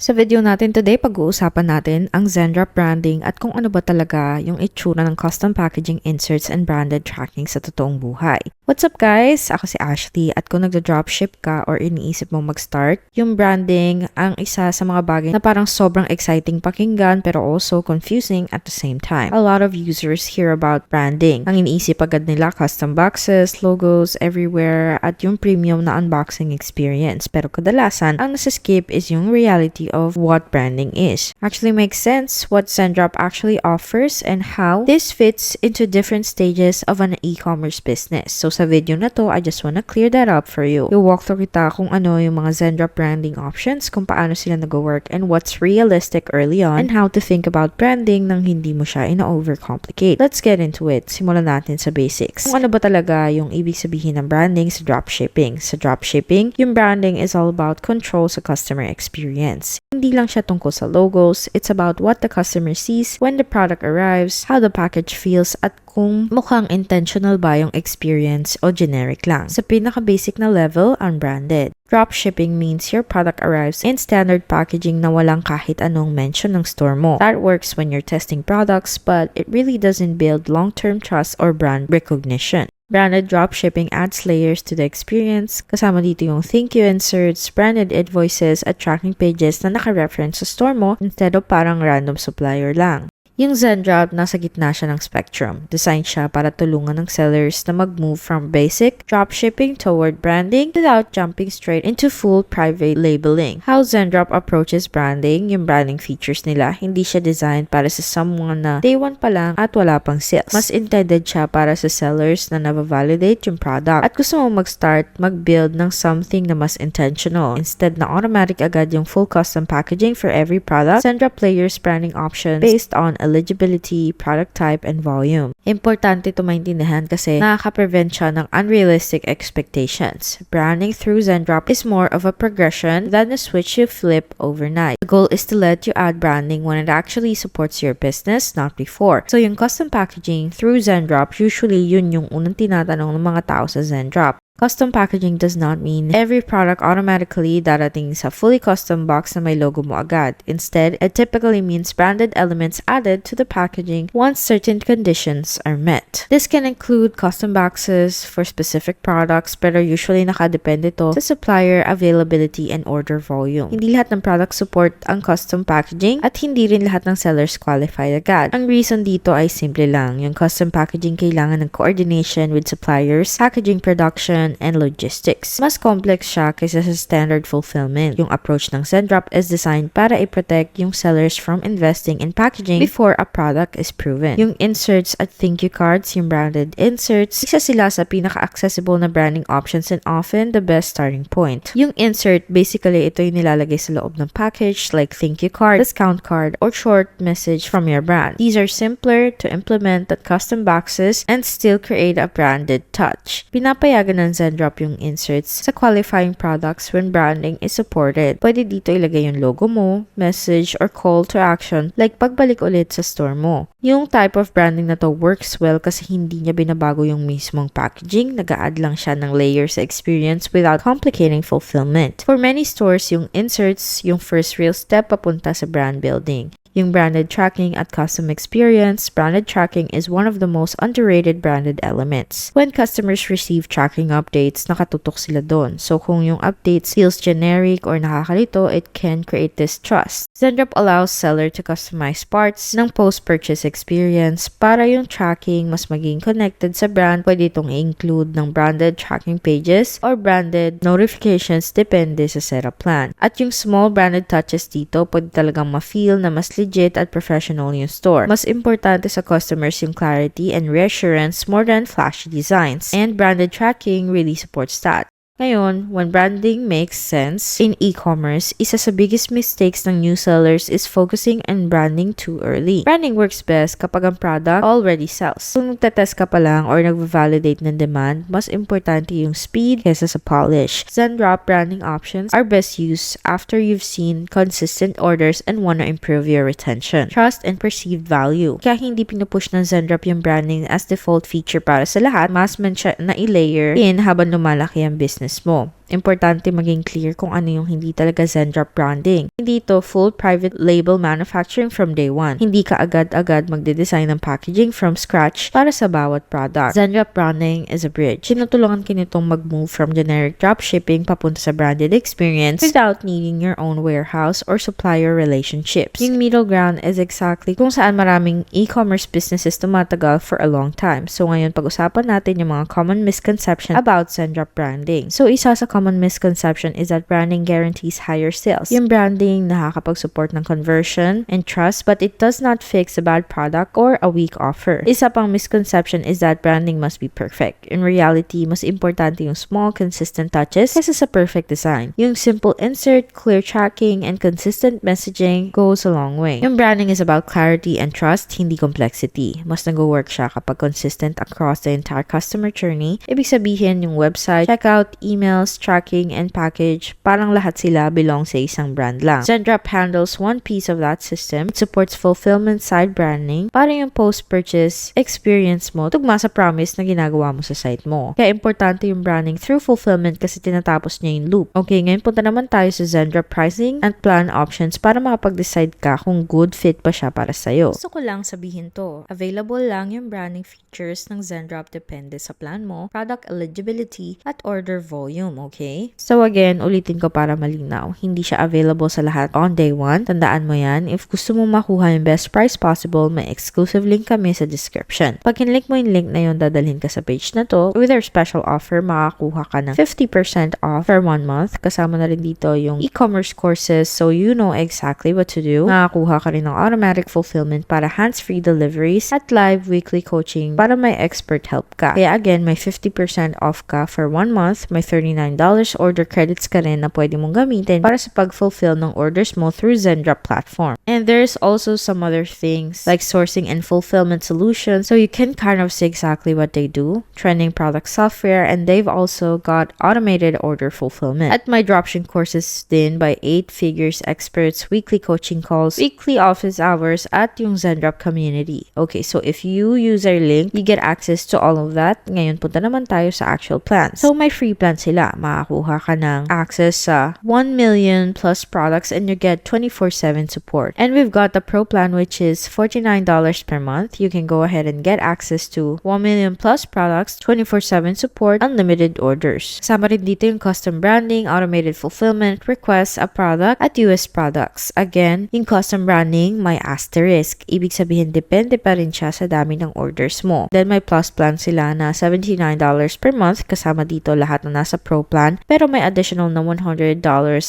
Sa video natin today, pag-uusapan natin ang Zendrop branding at kung ano ba talaga yung itsura ng custom packaging inserts and branded tracking sa totoong buhay. What's up guys? Ako si Ashley at kung nagda-dropship ka or iniisip mong mag-start, yung branding ang isa sa mga bagay na parang sobrang exciting pakinggan pero also confusing at the same time. A lot of users hear about branding. Ang iniisip agad nila custom boxes, logos everywhere at yung premium na unboxing experience. Pero kadalasan, ang nasa-skip is yung reality of what branding is. Actually makes sense what Zendrop actually offers and how this fits into different stages of an e-commerce business. So sa video na to, I just wanna clear that up for you. I-walk through kita kung ano yung mga Zendrop branding options, kung paano sila nag-work and what's realistic early on and how to think about branding nang hindi mo siya ina-overcomplicate. Let's get into it. Simulan natin sa basics. Kung ano ba talaga yung ibig sabihin ng branding sa dropshipping? Sa dropshipping, yung branding is all about control sa customer experience. Hindi lang siya tungkol sa logos, it's about what the customer sees when the product arrives, how the package feels, at kung mukhang intentional ba yung experience o generic lang. Sa pinaka-basic na level, unbranded. Dropshipping means your product arrives in standard packaging na walang kahit anong mention ng store mo. That works when you're testing products, but it really doesn't build long-term trust or brand recognition. Branded dropshipping adds layers to the experience. Kasama dito yung thank you inserts, branded invoices, at tracking pages na naka-reference sa store mo instead of parang random supplier lang. Yung Zendrop, nasa gitna siya ng spectrum. Designed siya para tulungan ng sellers na mag-move from basic dropshipping toward branding without jumping straight into full private labeling. How Zendrop approaches branding, yung branding features nila, hindi siya designed para sa someone na day one pa lang at wala pang sales. Mas intended siya para sa sellers na nabavalidate yung product at gusto mo mag-start, mag-build ng something na mas intentional. Instead na automatic agad yung full custom packaging for every product, Zendrop layers branding options based on eligibility, product type, and volume. Importante ito maintindihan kasi nakaka-prevent siya ng unrealistic expectations. Branding through Zendrop is more of a progression than a switch you flip overnight. The goal is to let you add branding when it actually supports your business, not before. So yung custom packaging through Zendrop, usually yun yung unang tinatanong ng mga tao sa Zendrop. Custom packaging does not mean every product automatically darating sa fully custom box na may logo mo agad. Instead, it typically means branded elements added to the packaging once certain conditions are met. This can include custom boxes for specific products pero usually nakadepende to sa supplier availability and order volume. Hindi lahat ng products support ang custom packaging at hindi rin lahat ng sellers qualify agad. Ang reason dito ay simple lang. Yung custom packaging kailangan ng coordination with suppliers, packaging production, and logistics. Mas complex siya kaysa sa standard fulfillment. Yung approach ng Zendrop is designed para i-protect yung sellers from investing in packaging before a product is proven. Yung inserts at thank you cards, yung branded inserts, isa sila sa pinaka-accessible na branding options and often the best starting point. Yung insert, basically ito yung nilalagay sa loob ng package like thank you card, discount card, or short message from your brand. These are simpler to implement than custom boxes and still create a branded touch. Pinapayagan ng Zendrop yung inserts sa qualifying products when branding is supported. Pwede dito ilagay yung logo mo, message, or call to action like pagbalik ulit sa store mo. Yung type of branding na to works well kasi hindi niya binabago yung mismong packaging, nag-a-add lang siya ng layers sa experience without complicating fulfillment. For many stores, yung inserts yung first real step papunta sa brand building. Yung branded tracking at custom experience, branded tracking is one of the most underrated branded elements. When customers receive tracking updates, nakatutok sila doon. So kung yung updates feels generic or nakakalito, it can create distrust. Zendrop allows seller to customize parts ng post-purchase experience para yung tracking mas maging connected sa brand. Pwede itong i-include ng branded tracking pages or branded notifications depende sa setup plan. At yung small branded touches dito, pwede talagang ma-feel na mas legit at professional yung store. Mas importante sa customers yung clarity and reassurance more than flashy designs. And branded tracking really supports that. Ngayon, when branding makes sense in e-commerce, isa sa biggest mistakes ng new sellers is focusing on branding too early. Branding works best kapag ang product already sells. Kung nagtetest ka pa lang or nag-validate ng demand, mas importante yung speed kesa sa polish. Zendrop branding options are best used after you've seen consistent orders and want to improve your retention, trust, and perceived value. Kaya hindi pinupush ng Zendrop yung branding as default feature para sa lahat, mas man siya na i-layer in habang lumalaki ang business mo. Importante maging clear kung ano yung hindi talaga Zendrop branding. Hindi ito full private label manufacturing from day one. Hindi ka agad-agad magde-design ng packaging from scratch para sa bawat product. Zendrop branding is a bridge. Tinutulungan ka nitong mag-move from generic dropshipping papunta sa branded experience without needing your own warehouse or supplier relationships. Yung middle ground is exactly kung saan maraming e-commerce businesses tumatagal for a long time. So ngayon pag-usapan natin yung mga common misconception about Zendrop branding. So isa sa common misconception is that branding guarantees higher sales. Yung branding nakakapag-support ng conversion and trust but it does not fix a bad product or a weak offer. Isa pang misconception is that branding must be perfect. In reality, mas importante yung small, consistent touches kaysa sa perfect design. Yung simple insert, clear tracking, and consistent messaging goes a long way. Yung branding is about clarity and trust, hindi complexity. Mas nag-work siya kapag consistent across the entire customer journey. Ibig sabihin yung website, checkout, emails, tracking, and package, parang lahat sila belong sa isang brand lang. Zendrop handles one piece of that system. It supports fulfillment side branding para yung post-purchase experience mo tugma sa promise na ginagawa mo sa site mo. Kaya importante yung branding through fulfillment kasi tinatapos niya yung loop. Okay, ngayon punta naman tayo sa Zendrop pricing and plan options para makapag-decide ka kung good fit ba siya para sa'yo. Gusto ko lang sabihin to, available lang yung branding features ng Zendrop depende sa plan mo, product eligibility, at order volume, okay? So again, ulitin ko para malinaw, hindi siya available sa lahat on day one. Tandaan mo yan, if gusto mo makuha yung best price possible, may exclusive link kami sa description. Pag kinlik mo yung link na yun, dadalhin ka sa page na to. With our special offer, makakuha ka ng 50% off for 1 month. Kasama na rin dito yung e-commerce courses so you know exactly what to do. Makakuha ka rin ng automatic fulfillment para hands-free deliveries at live weekly coaching para may expert help ka. Kaya again, may 50% off ka for 1 month. May $39 order credits ka rin na pwede mong gamitin para sa pag-fulfill ng orders mo through Zendrop platform. And there's also some other things like sourcing and fulfillment solutions so you can kind of see exactly what they do. Trending product software, and they've also got automated order fulfillment. At my dropshipping courses din by 8 figures experts, weekly coaching calls, weekly office hours at yung Zendrop community. Okay, so if you use our link, you get access to all of that. Ngayon punta naman tayo sa actual plans. So may free plan sila. Makakuha ka ng access sa 1 million plus products and you get 24/7 support. And we've got the pro plan which is $49 per month. You can go ahead and get access to 1 million plus products, 24/7 support, unlimited orders. Kasama rin dito yung custom branding, automated fulfillment, requests a product, at US products. Again, yung custom branding may asterisk. Ibig sabihin, depende pa rin siya sa dami ng orders mo. Then may plus plan sila na $79 per month. Kasama dito lahat na nasa pro plan. Pero may additional na $100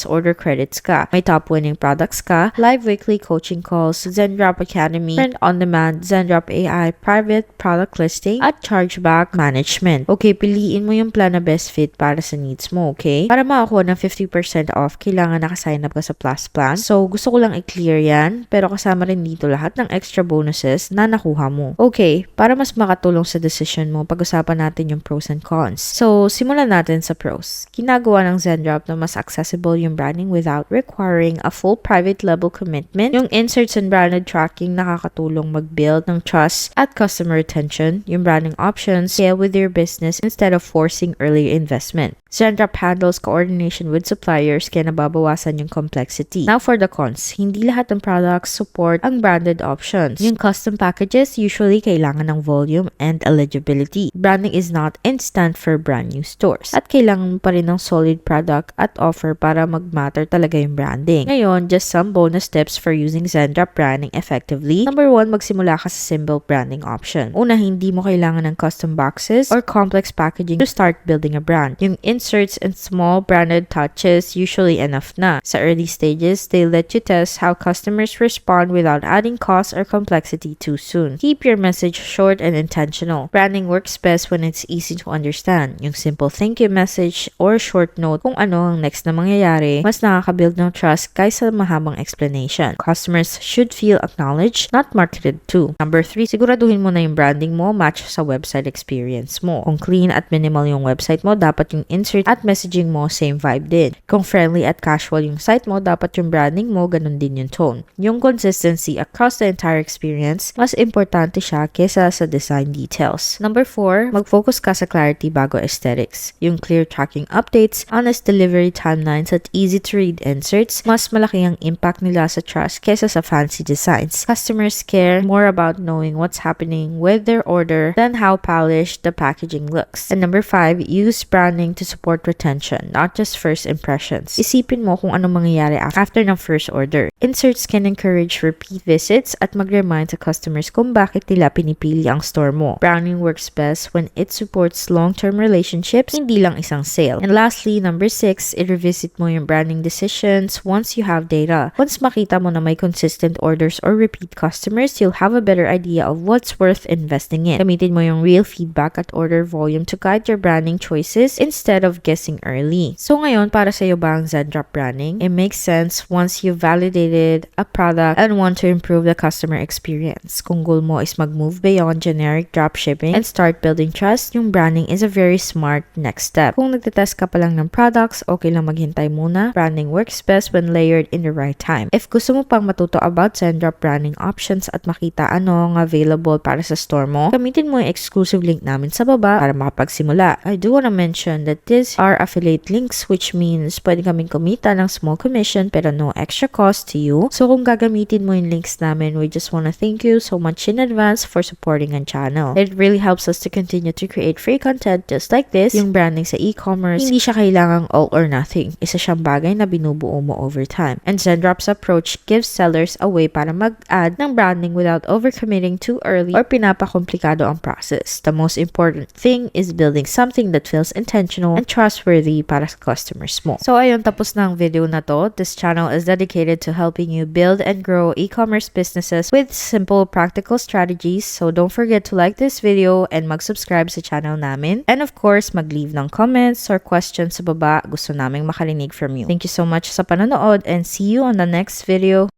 order credits ka. May top winning products ka, live weekly coaching calls, Zendrop Academy, print on demand, Zendrop AI, private product listing, at chargeback management. Okay, piliin mo yung plan na best fit para sa needs mo, okay? Para makakuha ng 50% off, kailangan nakasign up ka sa plus plan. So, gusto ko lang i-clear yan, pero kasama rin dito lahat ng extra bonuses na nakuha mo. Okay, para mas makatulong sa decision mo, pag-usapan natin yung pros and cons. So, simulan natin sa pros. Ginagawa ng Zendrop na mas accessible yung branding without requiring a full private level commitment. Yung inserts and branded tracking nakakatulong mag-build ng trust at customer retention. Yung branding options scale with your business instead of forcing early investment. Zendrop handles coordination with suppliers kaya nababawasan yung complexity. Now for the cons, hindi lahat ng products support ang branded options. Yung custom packages usually kailangan ng volume and eligibility. Branding is not instant for brand new stores. At kailangan mo pa rin ng solid product at offer para mag-matter talaga yung branding. Ngayon, just some bonus tips for using Zendrop branding effectively. Number 1, magsimula ka sa simple branding option. Una, hindi mo kailangan ng custom boxes or complex packaging to start building a brand. Yung inserts and small branded touches usually enough na. Sa early stages, they let you test how customers respond without adding cost or complexity too soon. Keep your message short and intentional. Branding works best when it's easy to understand. Yung simple thank you message or short note kung ano ang next na mangyayari, mas nakakabuild ng trust kaysa mahabang explanation. Customers should feel acknowledged, not marketed to. Number 3, siguraduhin mo na yung branding mo match sa website experience mo. Kung clean at minimal yung website mo, dapat yung insert at messaging mo, same vibe din. Kung friendly at casual yung site mo, dapat yung branding mo, ganun din yung tone. Yung consistency across the entire experience, mas importante siya kesa sa design details. Number 4, mag-focus ka sa clarity bago aesthetics. Yung clear tracking updates, honest delivery timelines at easy-to-read inserts, mas malaki ang impact nila sa trust kesa sa fancy designs. Customers care more about knowing what's happening with their order than how polished the packaging looks. And number 5, use branding to support retention, not just first impressions. Isipin mo kung anong mangyayari after ng first order. Inserts can encourage repeat visits at mag-remind sa customers kung bakit nila pinipili ang store mo. Branding works best when it supports long-term relationships, hindi lang isang sale. And lastly, number 6, i-revisit mo yung branding decisions once you have data. Once makita mo na may consistent orders or repeat customers, you'll have a better idea of what's worth investing in. Gamitin mo yung real feedback at order volume to guide your branding choices instead of guessing early. So ngayon, para sa iyo ba ang Zendrop branding? It makes sense once you've validated a product and want to improve the customer experience. Kung goal mo is mag-move beyond generic dropshipping and start building trust, yung branding is a very smart next step. Kung nagtetest ka pa lang ng products, okay lang maghintay muna. Branding works best when layered in the right time. If gusto mo pang matuto about Zendrop branding options at makita ano ang available para sa store mo, gamitin mo yung exclusive link namin sa baba para makapagsimula. I do wanna mention that these are affiliate links, which means pwede kaming kumita ng small commission pero no extra cost to you. So kung gagamitin mo yung links namin, we just wanna thank you so much in advance for supporting ang channel. It really helps us to continue to create free content just like this. Yung branding sa e-commerce, hindi siya kailangang all or nothing. Isa siyang bagay na binubuo mo over time. And Zendrop's approach gives sellers a way para mag-add ng branding without overcommitting too early or pinapakomplikado ang process. The most important thing is building something that feels intentional and trustworthy para sa customers mo. So ayun, tapos na ang video na to. This channel is dedicated to helping you build and grow e-commerce businesses with simple, practical strategies. So don't forget to like this video and mag-subscribe sa channel namin. And of course, mag-leave ng comments or questions sa baba. Gusto naming makarinig from you. Thank you so much sa panonood and see you on the next video.